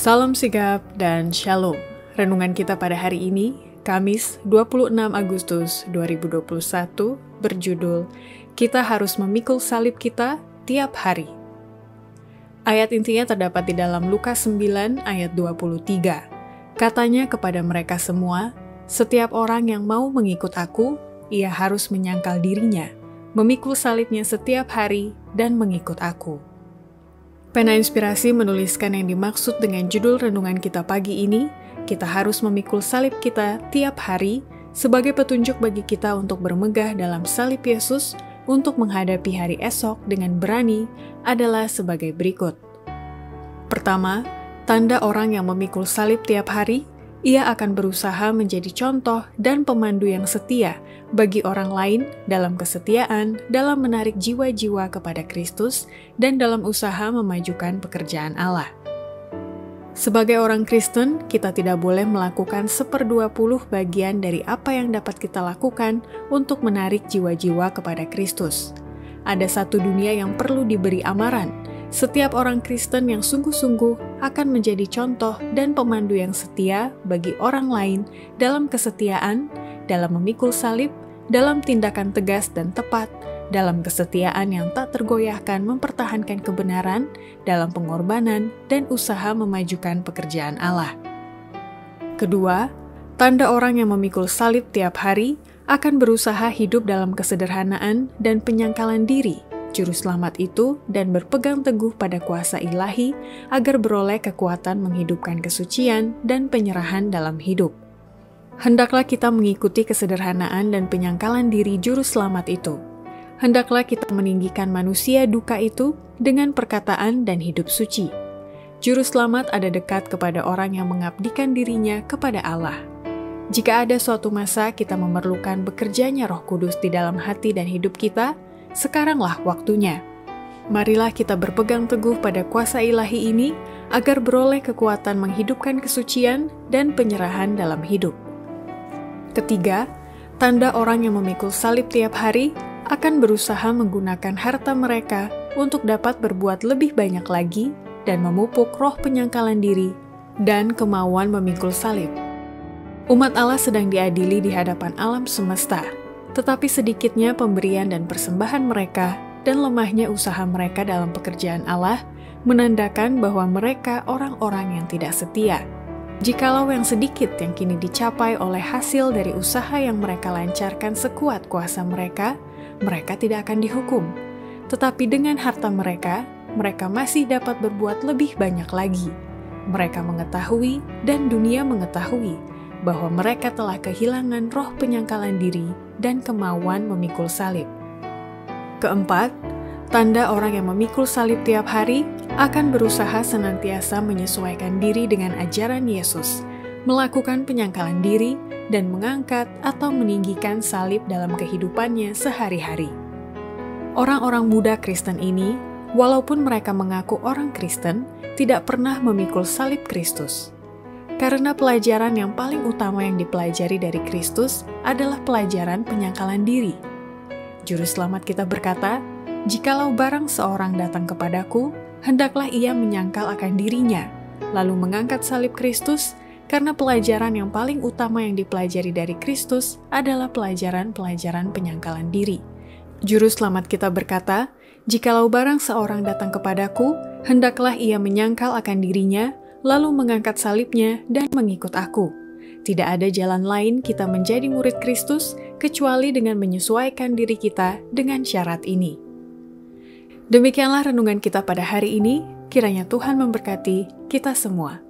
Salam sigap dan shalom. Renungan kita pada hari ini, Kamis 26 Agustus 2021, berjudul Kita Harus Memikul Salib Kita Tiap Hari. Ayat intinya terdapat di dalam Lukas 9 ayat 23. Katanya kepada mereka semua, setiap orang yang mau mengikut aku, ia harus menyangkal dirinya, memikul salibnya setiap hari dan mengikut aku. Pena Inspirasi menuliskan yang dimaksud dengan judul renungan kita pagi ini, kita harus memikul salib kita tiap hari sebagai petunjuk bagi kita untuk bermegah dalam salib Yesus untuk menghadapi hari esok dengan berani adalah sebagai berikut. Pertama, tanda orang yang memikul salib tiap hari, ia akan berusaha menjadi contoh dan pemandu yang setia bagi orang lain dalam kesetiaan, dalam menarik jiwa-jiwa kepada Kristus, dan dalam usaha memajukan pekerjaan Allah. Sebagai orang Kristen, kita tidak boleh melakukan 1/20 bagian dari apa yang dapat kita lakukan untuk menarik jiwa-jiwa kepada Kristus. Ada satu dunia yang perlu diberi amaran. Setiap orang Kristen yang sungguh-sungguh akan menjadi contoh dan pemandu yang setia bagi orang lain dalam kesetiaan, dalam memikul salib, dalam tindakan tegas dan tepat, dalam kesetiaan yang tak tergoyahkan mempertahankan kebenaran, dalam pengorbanan, dan usaha memajukan pekerjaan Allah. Kedua, tanda orang yang memikul salib tiap hari akan berusaha hidup dalam kesederhanaan dan penyangkalan diri, Juru Selamat itu, dan berpegang teguh pada kuasa ilahi agar beroleh kekuatan menghidupkan kesucian dan penyerahan dalam hidup. Hendaklah kita mengikuti kesederhanaan dan penyangkalan diri Juru Selamat itu. Hendaklah kita meninggikan manusia duka itu dengan perkataan dan hidup suci. Juru Selamat ada dekat kepada orang yang mengabdikan dirinya kepada Allah. Jika ada suatu masa kita memerlukan bekerjanya Roh Kudus di dalam hati dan hidup kita, sekaranglah waktunya. Marilah kita berpegang teguh pada kuasa ilahi ini agar beroleh kekuatan menghidupkan kesucian dan penyerahan dalam hidup. Ketiga, tanda orang yang memikul salib tiap hari akan berusaha menggunakan harta mereka untuk dapat berbuat lebih banyak lagi dan memupuk roh penyangkalan diri dan kemauan memikul salib. Umat Allah sedang diadili di hadapan alam semesta, tetapi sedikitnya pemberian dan persembahan mereka dan lemahnya usaha mereka dalam pekerjaan Allah menandakan bahwa mereka orang-orang yang tidak setia. Jikalau yang sedikit yang kini dicapai oleh hasil dari usaha yang mereka lancarkan sekuat kuasa mereka, mereka tidak akan dihukum. Tetapi dengan harta mereka, mereka masih dapat berbuat lebih banyak lagi. Mereka mengetahui dan dunia mengetahui bahwa mereka telah kehilangan roh penyangkalan diri dan kemauan memikul salib. Keempat, tanda orang yang memikul salib tiap hari akan berusaha senantiasa menyesuaikan diri dengan ajaran Yesus, melakukan penyangkalan diri, dan mengangkat atau meninggikan salib dalam kehidupannya sehari-hari. Orang-orang muda Kristen ini, walaupun mereka mengaku orang Kristen, tidak pernah memikul salib Kristus. Karena pelajaran yang paling utama yang dipelajari dari Kristus adalah pelajaran penyangkalan diri. Juru Selamat kita berkata, "Jikalau barang seorang datang kepadaku, hendaklah ia menyangkal akan dirinya, lalu mengangkat salib Kristus," karena pelajaran yang paling utama yang dipelajari dari Kristus adalah pelajaran-pelajaran penyangkalan diri. Juru Selamat kita berkata, "Jikalau barang seorang datang kepadaku, hendaklah ia menyangkal akan dirinya, lalu mengangkat salibnya dan mengikut aku." Tidak ada jalan lain kita menjadi murid Kristus kecuali dengan menyesuaikan diri kita dengan syarat ini. Demikianlah renungan kita pada hari ini, kiranya Tuhan memberkati kita semua.